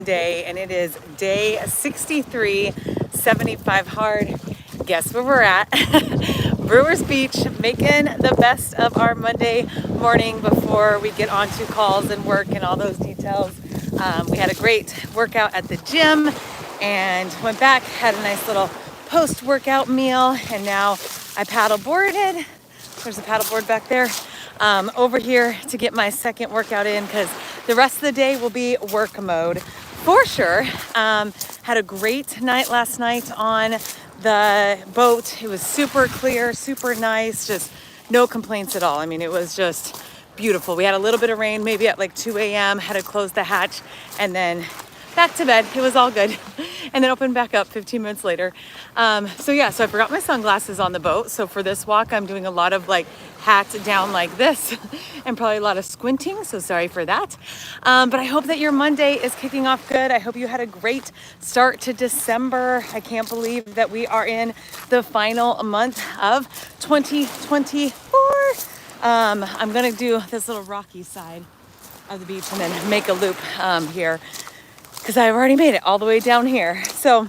Day, and it is day 63, 75 hard. Guess where we're at? Brewers Beach, making the best of our Monday morning before we get on to calls and work and all those details. We had a great workout at the gym and went back, had a nice little post-workout meal, and now I paddle boarded. There's a paddleboard back there. Over here to get my second workout in because the rest of the day will be work mode for sure. Had a great night last night on the boat. It was super clear, super nice, just no complaints at all. I mean, it was just beautiful. We had a little bit of rain, maybe at like 2 a.m., had to close the hatch and then back to bed. It was all good. And then opened back up 15 minutes later. So I forgot my sunglasses on the boat. So for this walk, I'm doing a lot of like hat down like this and probably a lot of squinting. So sorry for that. But I hope that your Monday is kicking off good. I hope you had a great start to December. I can't believe that we are in the final month of 2024. I'm gonna do this little rocky side of the beach and then make a loop here, because I've already made it all the way down here. So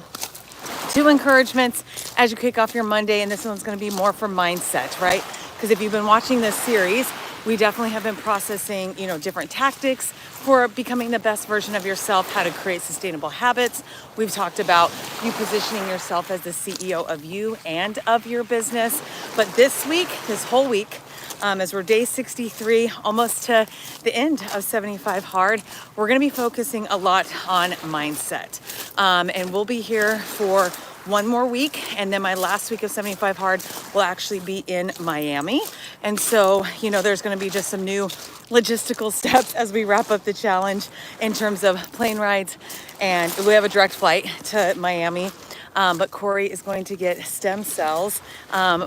2 encouragements as you kick off your Monday, and this one's gonna be more for mindset, right? Because if you've been watching this series, we definitely have been processing, different tactics for becoming the best version of yourself, how to create sustainable habits. We've talked about you positioning yourself as the CEO of you and of your business. But this week, this whole week, as we're day 63, almost to the end of 75 hard, we're gonna be focusing a lot on mindset. And we'll be here for 1 more week, and then my last week of 75 hard will actually be in Miami. And so, there's gonna be just some new logistical steps as we wrap up the challenge in terms of plane rides. And we have a direct flight to Miami. But Corey is going to get stem cells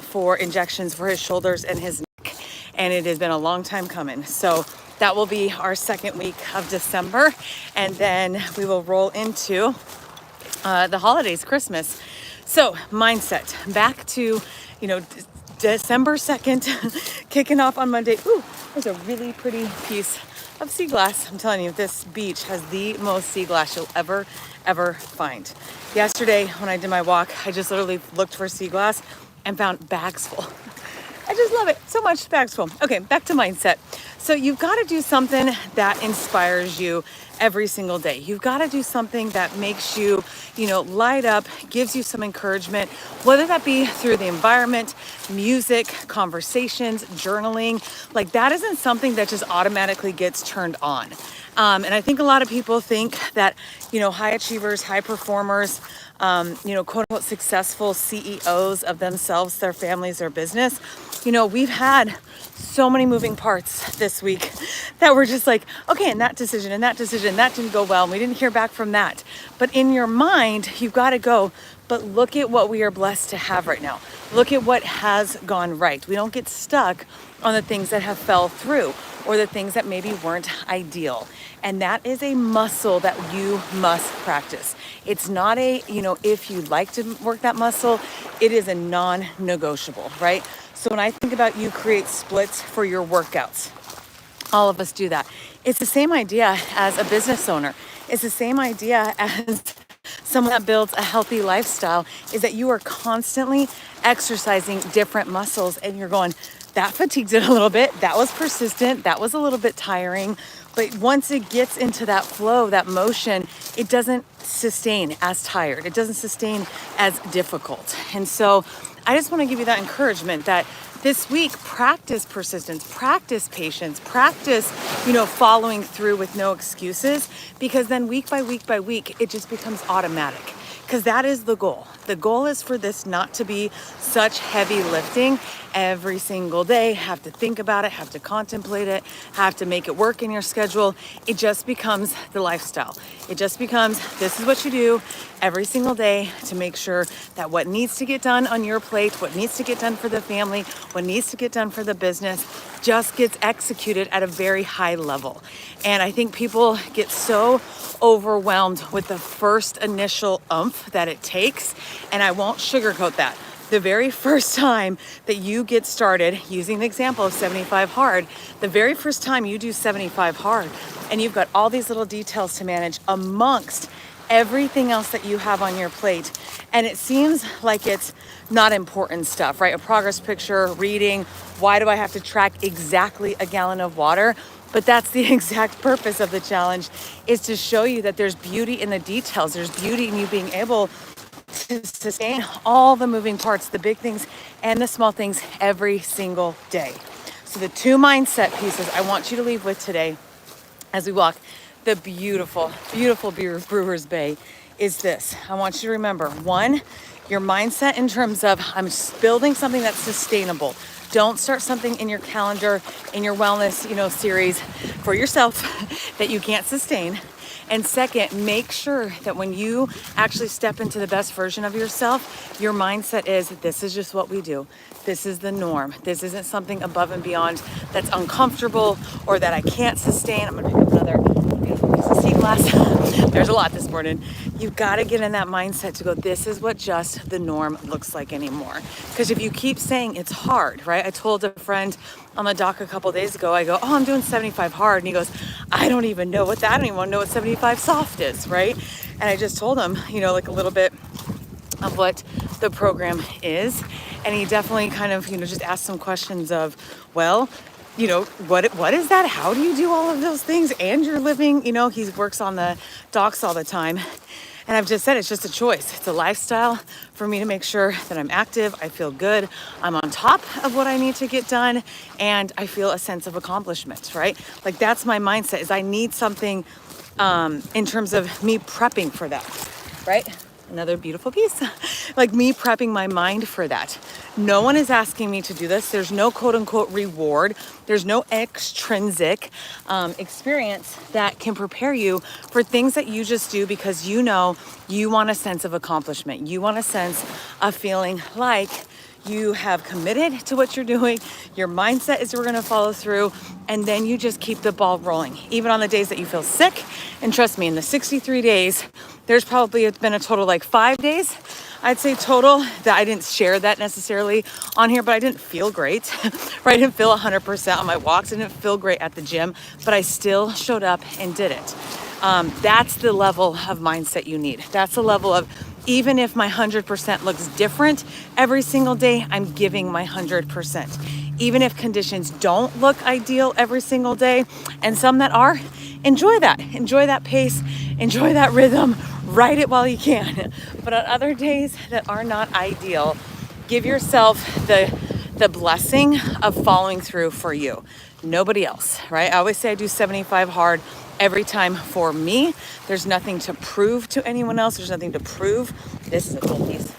for injections for his shoulders and his neck. And it has been a long time coming. So that will be our second week of December. And then we will roll into the holidays, Christmas. So mindset, back to, December 2nd, kicking off on Monday. Ooh, there's a really pretty piece of sea glass. I'm telling you, this beach has the most sea glass you'll ever find. Yesterday, when I did my walk, I just literally looked for sea glass and found bags full. I just love it so much, bags full. Okay, back to mindset. So you've got to do something that inspires you every single day. You've got to do something that makes you, light up, gives you some encouragement, whether that be through the environment, music, conversations, journaling. Like that isn't something that just automatically gets turned on. And I think a lot of people think that, high achievers, high performers, quote unquote successful CEOs of themselves, their families, their business, we've had so many moving parts this week that we're just like, okay, and that decision, that didn't go well, and we didn't hear back from that. But in your mind, you've got to go, but look at what we are blessed to have right now. Look at what has gone right. We don't get stuck on the things that have fell through or the things that maybe weren't ideal. And that is a muscle that you must practice. It's not a, if you like to work that muscle, it is a non-negotiable, right? So when I think about you create splits for your workouts, all of us do that. It's the same idea as a business owner. It's the same idea as someone that builds a healthy lifestyle, is that you are constantly exercising different muscles and you're going, that fatigues it a little bit. That was persistent. That was a little bit tiring. But once it gets into that flow, that motion, it doesn't sustain as tired. It doesn't sustain as difficult. And so I just want to give you that encouragement that this week, practice persistence, practice patience, practice, following through with no excuses, because then week by week by week, it just becomes automatic. Because that is the goal. The goal is for this not to be such heavy lifting every single day, have to think about it, have to contemplate it, have to make it work in your schedule. It just becomes the lifestyle. It just becomes, this is what you do every single day to make sure that what needs to get done on your plate, what needs to get done for the family, what needs to get done for the business, just gets executed at a very high level. And I think people get so overwhelmed with the first initial oomph that it takes. And I won't sugarcoat that. the very first time that you get started, using the example of 75 hard, the very first time you do 75 hard and you've got all these little details to manage amongst everything else that you have on your plate, and it seems like it's not important stuff, right? A progress picture, reading, why do I have to track exactly a gallon of water? But that's the exact purpose of the challenge, is to show you that there's beauty in the details. There's beauty in you being able to sustain all the moving parts, the big things and the small things every single day. So the 2 mindset pieces I want you to leave with today as we walk the beautiful, beautiful Brewers Bay is this. I want you to remember, 1, your mindset in terms of I'm building something that's sustainable. Don't start something in your calendar, in your wellness, series for yourself that you can't sustain. And second, make sure that when you actually step into the best version of yourself, your mindset is, this is just what we do. This is the norm. This isn't something above and beyond that's uncomfortable or that I can't sustain. I'm gonna pick up another beautiful piece of sea glass. There's a lot this morning. You've got to get in that mindset to go, this is what just the norm looks like anymore. Because if you keep saying it's hard, right? I told a friend on the dock a couple days ago, I go, oh, I'm doing 75 hard. And he goes, I don't even know what that, I don't even know what 75 soft is, right? And I just told him, like a little bit of what the program is. And he definitely kind of, just asked some questions of, well, what is that? How do you do all of those things? And you're living, he works on the docks all the time. And I've just said, it's just a choice. It's a lifestyle for me to make sure that I'm active. I feel good. I'm on top of what I need to get done. And I feel a sense of accomplishment, right? Like that's my mindset, is I need something in terms of me prepping for that, right? Another beautiful piece, like me prepping my mind for that. No one is asking me to do this. There's no quote unquote reward. There's no extrinsic experience that can prepare you for things that you just do because you want a sense of accomplishment. You want a sense of feeling like you have committed to what you're doing. Your mindset is we're going to follow through, and then you just keep the ball rolling. Even on the days that you feel sick, and trust me, in the 63 days, there's probably been a total like 5 days, I'd say total, that I didn't share that necessarily on here, but I didn't feel great, right? I didn't feel 100% on my walks. I didn't feel great at the gym, but I still showed up and did it. That's the level of mindset you need. That's the level of, even if my 100% looks different every single day, I'm giving my 100%. Even if conditions don't look ideal every single day, and some that are, enjoy that. Enjoy that pace, enjoy that rhythm, ride it while you can. But on other days that are not ideal, give yourself the blessing of following through for you. Nobody else, right? I always say I do 75 hard every time for me. There's nothing to prove to anyone else. There's nothing to prove. This is a cool piece.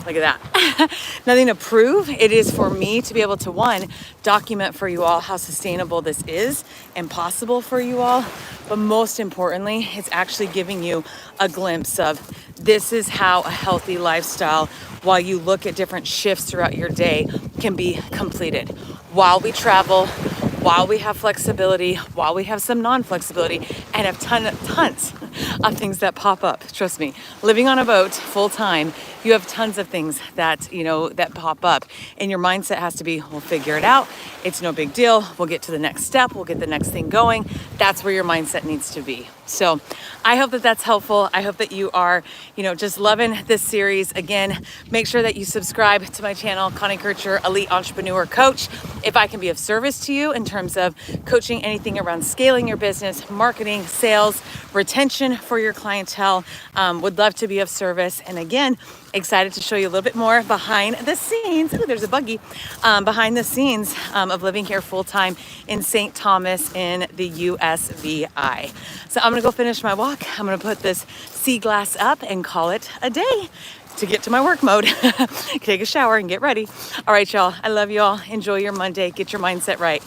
Look at that. Nothing to prove. It is for me to be able to, 1, document for you all how sustainable this is and possible for you all. But most importantly, it's actually giving you a glimpse of, this is how a healthy lifestyle, while you look at different shifts throughout your day, can be completed. While we travel, while we have flexibility, while we have some non-flexibility, and have tons of things that pop up. Trust me, living on a boat full time, you have tons of things that, that pop up. And your mindset has to be, we'll figure it out. It's no big deal. We'll get to the next step. We'll get the next thing going. That's where your mindset needs to be. So I hope that that's helpful. I hope that you are, just loving this series. Again, make sure that you subscribe to my channel, Connie Kircher, Elite Entrepreneur Coach. If I can be of service to you in terms of coaching anything around scaling your business, marketing, sales, retention for your clientele, would love to be of service. And again, excited to show you a little bit more behind the scenes. Ooh, there's a buggy. Behind the scenes of living here full time in St. Thomas in the USVI. So I'm gonna go finish my walk. I'm gonna put this sea glass up and call it a day to get to my work mode. Take a shower and get ready. All right, y'all. I love you all. Enjoy your Monday. Get your mindset right.